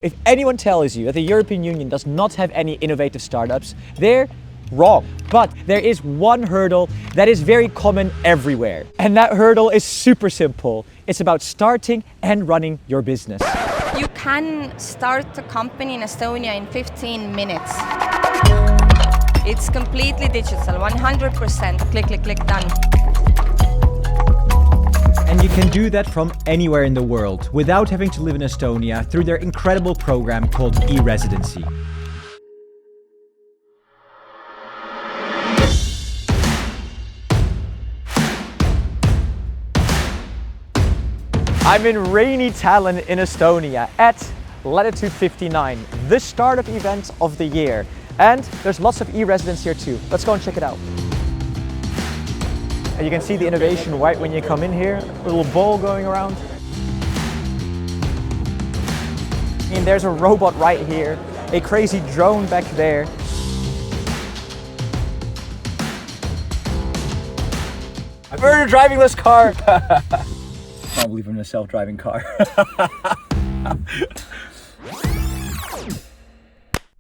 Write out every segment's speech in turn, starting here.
If anyone tells you that the European Union does not have any innovative startups, they're wrong. But there is one hurdle that is very common everywhere. And that hurdle is super simple. It's about starting and running your business. You can start a company in Estonia in 15 minutes. It's completely digital, 100%. Click, click, click, done. And you can do that from anywhere in the world without having to live in Estonia through their incredible program called E-Residency. I'm in rainy Tallinn in Estonia at Latitude 59, the startup event of the year. And there's lots of e-residents here too. Let's go and check it out. And you can see the innovation right when you come in here. A little ball going around. And there's a robot right here. A crazy drone back there. We're in a driverless car. I can't believe I'm in a self-driving car.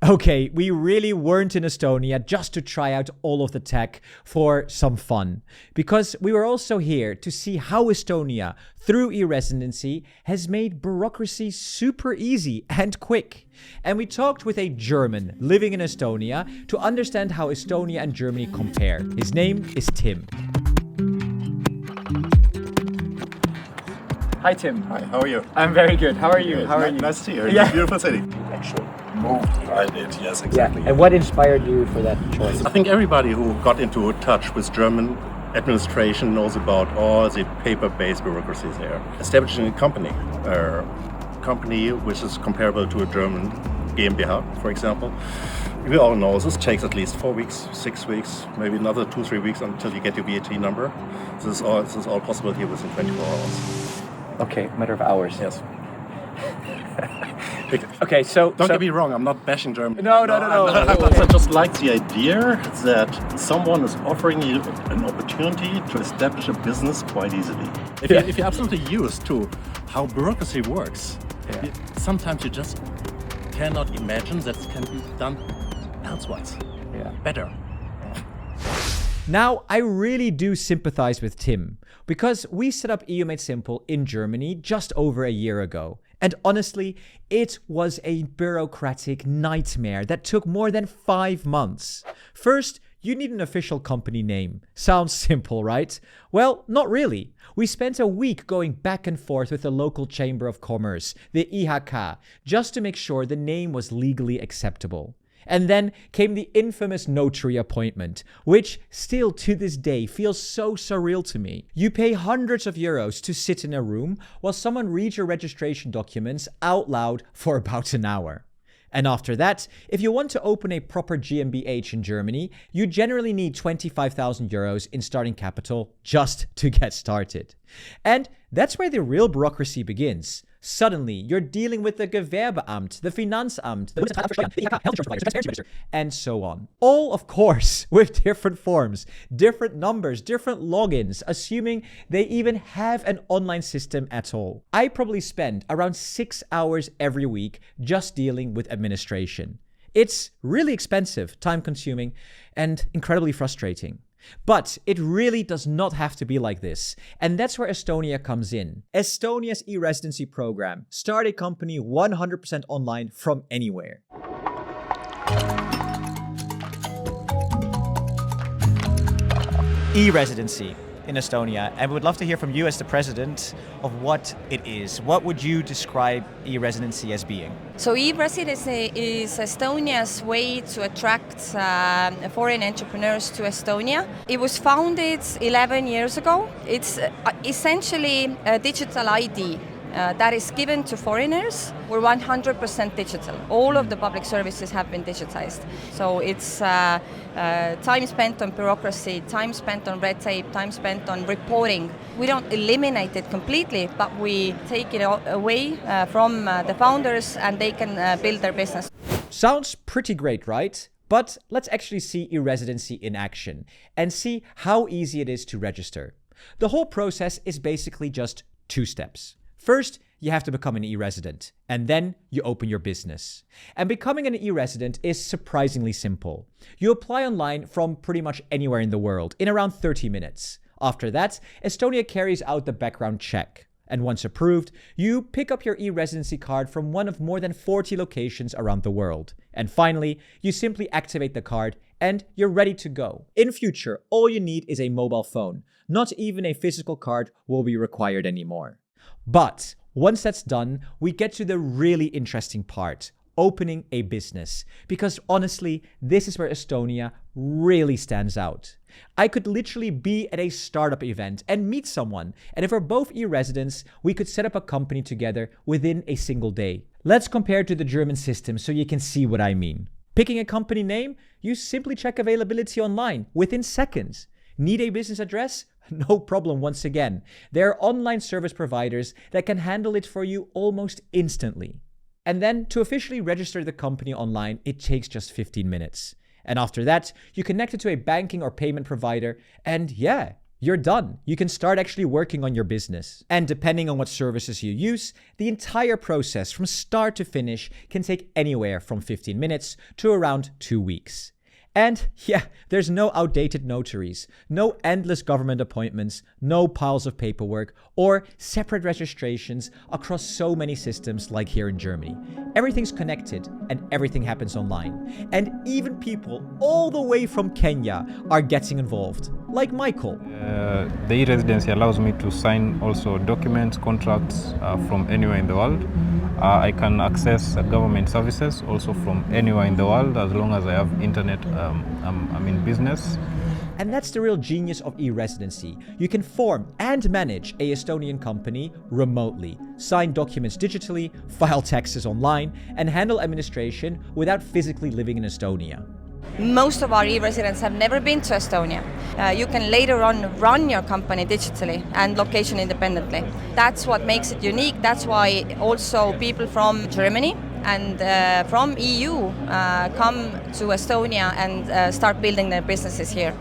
Okay, we really weren't in Estonia just to try out all of the tech for some fun, because we were also here to see how Estonia, through e-residency, has made bureaucracy super easy and quick. And we talked with a German living in Estonia to understand how Estonia and Germany compare. His name is Tim. Hi Tim. Hi, how are you? I'm very good. How are you? Good. How are you? Nice to see you. Yeah. Beautiful city. Actually, moved. I did. Yes, exactly. Yeah. And what inspired you for that choice? I think everybody who got into touch with German administration knows about all the paper-based bureaucracies there. Establishing a company which is comparable to a German GmbH, for example. We all know this takes at least 4 weeks, 6 weeks, maybe another 2-3 weeks until you get your VAT number. This is all possible here within 24 hours. Okay, matter of hours. Yes. Okay, so Don't get me wrong, I'm not bashing Germany. No. I just like the idea that someone is offering you an opportunity to establish a business quite easily. If you're absolutely used to how bureaucracy works, sometimes you just cannot imagine that it can be done elsewise. Better. Now, I really do sympathize with Tim, because we set up EU Made Simple in Germany just over a year ago. And honestly, it was a bureaucratic nightmare that took more than 5 months. First, you need an official company name. Sounds simple, right? Well, not really. We spent a week going back and forth with the local Chamber of Commerce, the IHK, just to make sure the name was legally acceptable. And then came the infamous notary appointment, which still to this day feels so surreal to me. You pay hundreds of euros to sit in a room while someone reads your registration documents out loud for about an hour. And after that, if you want to open a proper GmbH in Germany, you generally need 25,000 euros in starting capital just to get started. And that's where the real bureaucracy begins. Suddenly, you're dealing with the Gewerbeamt, the Finanzamt, the and so on. All, of course, with different forms, different numbers, different logins, assuming they even have an online system at all. I probably spend around 6 hours every week just dealing with administration. It's really expensive, time-consuming, and incredibly frustrating. But it really does not have to be like this. And that's where Estonia comes in. Estonia's e-residency program. Start a company 100% online from anywhere. E-residency in Estonia. And we would love to hear from you as the president of what it is. What would you describe e-residency as being? So e-residency is Estonia's way to attract foreign entrepreneurs to Estonia. It was founded 11 years ago. It's essentially a digital ID that is given to foreigners. We're 100% digital. All of the public services have been digitized. So it's time spent on bureaucracy, time spent on red tape, time spent on reporting. We don't eliminate it completely, but we take it away from the founders and they can build their business. Sounds pretty great, right? But let's actually see e-residency in action and see how easy it is to register. The whole process is basically just 2 steps. First, you have to become an e-resident, and then you open your business. And becoming an e-resident is surprisingly simple. You apply online from pretty much anywhere in the world in around 30 minutes. After that, Estonia carries out the background check. And once approved, you pick up your e-residency card from one of more than 40 locations around the world. And finally, you simply activate the card and you're ready to go. In future, all you need is a mobile phone. Not even a physical card will be required anymore. But once that's done, we get to the really interesting part, opening a business. Because honestly, this is where Estonia really stands out. I could literally be at a startup event and meet someone, and if we're both e-residents, we could set up a company together within a single day. Let's compare to the German system so you can see what I mean. Picking a company name, you simply check availability online within seconds. Need a business address? No problem once again. There are online service providers that can handle it for you almost instantly. And then to officially register the company online, it takes just 15 minutes. And after that, you connect it to a banking or payment provider, and yeah, you're done. You can start actually working on your business. And depending on what services you use, the entire process from start to finish can take anywhere from 15 minutes to around 2 weeks. And yeah, there's no outdated notaries, no endless government appointments, no piles of paperwork, or separate registrations across so many systems like here in Germany. Everything's connected and everything happens online. And even people all the way from Kenya are getting involved, like Michael. The e-residency allows me to sign also documents, contracts from anywhere in the world. I can access government services also from anywhere in the world as long as I have internet. I'm in business. And that's the real genius of e-residency. You can form and manage a Estonian company remotely, sign documents digitally, file taxes online, and handle administration without physically living in Estonia. Most of our e-residents have never been to Estonia. You can later on run your company digitally and location independently. That's what makes it unique. That's why also people from Germany and from EU come to Estonia and start building their businesses here.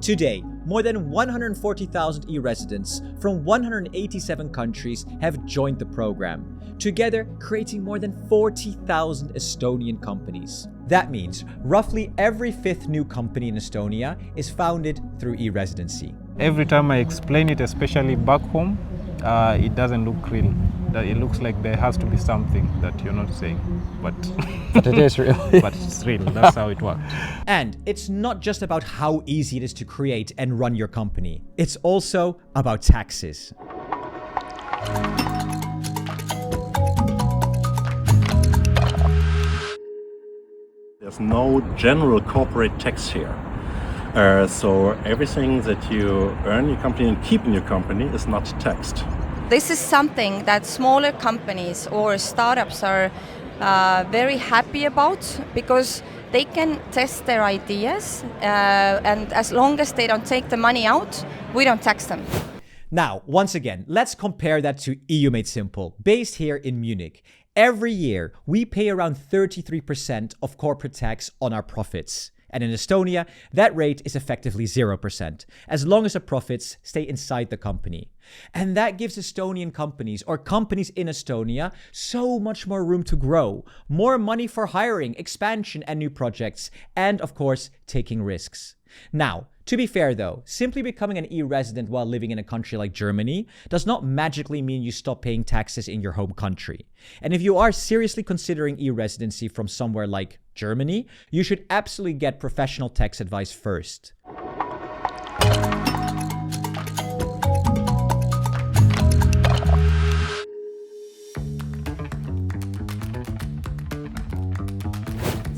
Today, more than 140,000 e-residents from 187 countries have joined the program, together creating more than 40,000 Estonian companies. That means roughly every fifth new company in Estonia is founded through e-residency. Every time I explain it, especially back home, it doesn't look real. It looks like there has to be something that you're not saying, but it is real. But it's real. That's how it works. And it's not just about how easy it is to create and run your company. It's also about taxes. There's no general corporate tax here. So everything that you earn in your company and keep in your company is not taxed. This is something that smaller companies or startups are very happy about because they can test their ideas and as long as they don't take the money out, we don't tax them. Now, once again, let's compare that to EU Made Simple, based here in Munich. Every year, we pay around 33% of corporate tax on our profits. And in Estonia, that rate is effectively 0%, as long as the profits stay inside the company. And that gives Estonian companies or companies in Estonia so much more room to grow, more money for hiring, expansion, and new projects, and of course, taking risks. Now, to be fair though, simply becoming an e-resident while living in a country like Germany does not magically mean you stop paying taxes in your home country. And if you are seriously considering e-residency from somewhere like Germany, you should absolutely get professional tax advice first.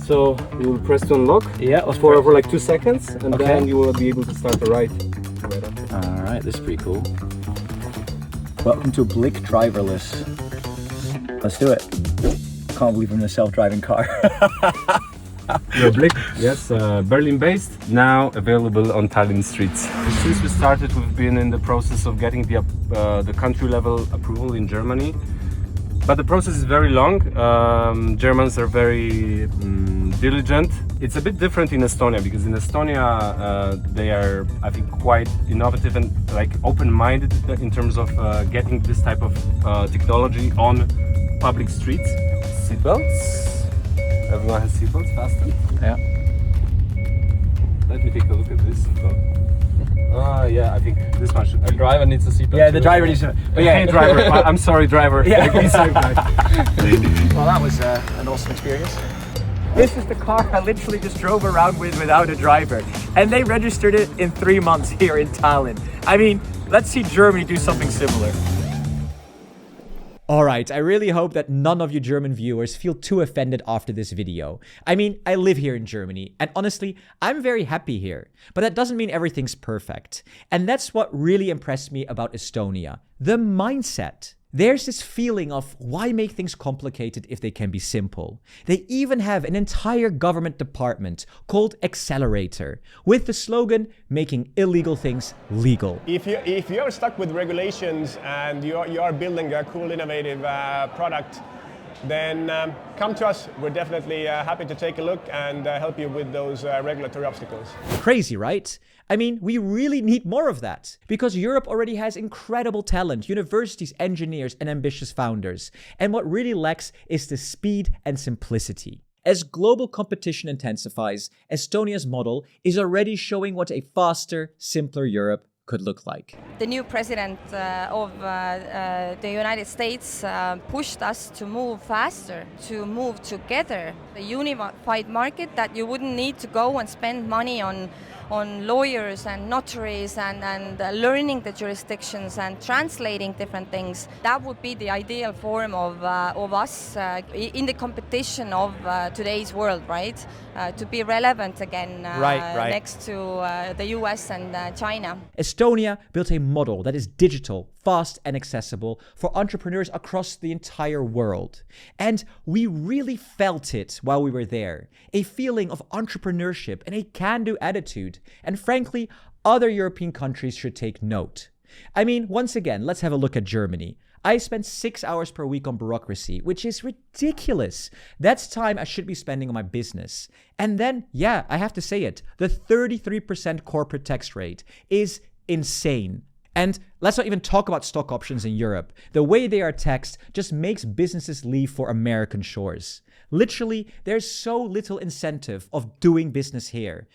So you will press to unlock for like 2 seconds and then you will be able to start the ride. Alright, this is pretty cool. Welcome to Blick driverless. Let's do it. Can't believe I'm in a self-driving car. Blick, yes, Berlin-based, now available on Tallinn streets. Since we started, we've been in the process of getting the country level approval in Germany. But the process is very long. Germans are very diligent. It's a bit different in Estonia because in Estonia they are, I think, quite innovative and like open-minded in terms of getting this type of technology on public streets. Seatbelts. Everyone has seatbelts. Fasten. Yeah. Let me take a look at this. Yeah, I think this one should. The driver needs a seatbelt. Yeah, the driver needs to. But yeah, Hey, driver. I'm sorry, driver. Yeah. Please save life. Well, that was an awesome experience. This is the car I literally just drove around with without a driver. And they registered it in 3 months here in Tallinn. I mean, let's see Germany do something similar. Alright, I really hope that none of you German viewers feel too offended after this video. I mean, I live here in Germany, and honestly, I'm very happy here. But that doesn't mean everything's perfect. And that's what really impressed me about Estonia. The mindset. There's this feeling of why make things complicated if they can be simple. They even have an entire government department called Accelerator with the slogan making illegal things legal. If you are stuck with regulations and you are building a cool, innovative product, then come to us. We're definitely happy to take a look and help you with those regulatory obstacles. Crazy, right? I mean, we really need more of that because Europe already has incredible talent, universities, engineers, and ambitious founders. And what really lacks is the speed and simplicity. As global competition intensifies, Estonia's model is already showing what a faster, simpler Europe could look like. The new president of the United States pushed us to move faster, to move together. A unified market that you wouldn't need to go and spend money on lawyers and notaries and learning the jurisdictions and translating different things. That would be the ideal form of us in the competition of today's world, right? To be relevant again next to the US and China. Estonia built a model that is digital, fast, and accessible for entrepreneurs across the entire world. And we really felt it while we were there. A feeling of entrepreneurship and a can-do attitude. And frankly, other European countries should take note. I mean, once again, let's have a look at Germany. I spend 6 hours per week on bureaucracy, which is ridiculous. That's time I should be spending on my business. And then, yeah, I have to say it, the 33% corporate tax rate is insane. And let's not even talk about stock options in Europe. The way they are taxed just makes businesses leave for American shores. Literally, there's so little incentive of doing business here.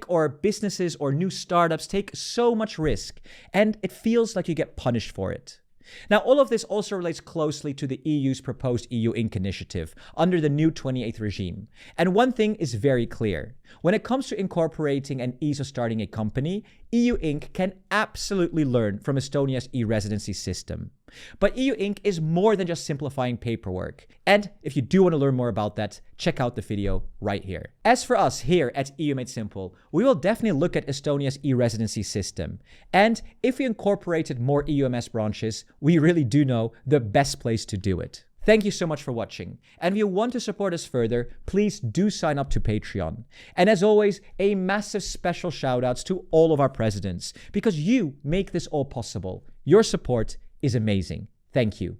Or businesses or new startups take so much risk, and it feels like you get punished for it. Now, all of this also relates closely to the EU's proposed EU Inc. initiative under the new 28th regime. And one thing is very clear. When it comes to incorporating and ease of starting a company, EU Inc. can absolutely learn from Estonia's E-Residency system. But EU Inc. is more than just simplifying paperwork. And if you do want to learn more about that, check out the video right here. As for us here at EU Made Simple, we will definitely look at Estonia's E-Residency system. And if we incorporated more EUMS branches, we really do know the best place to do it. Thank you so much for watching. And if you want to support us further, please do sign up to Patreon. And as always, a massive special shout outs to all of our presidents because you make this all possible. Your support is amazing. Thank you.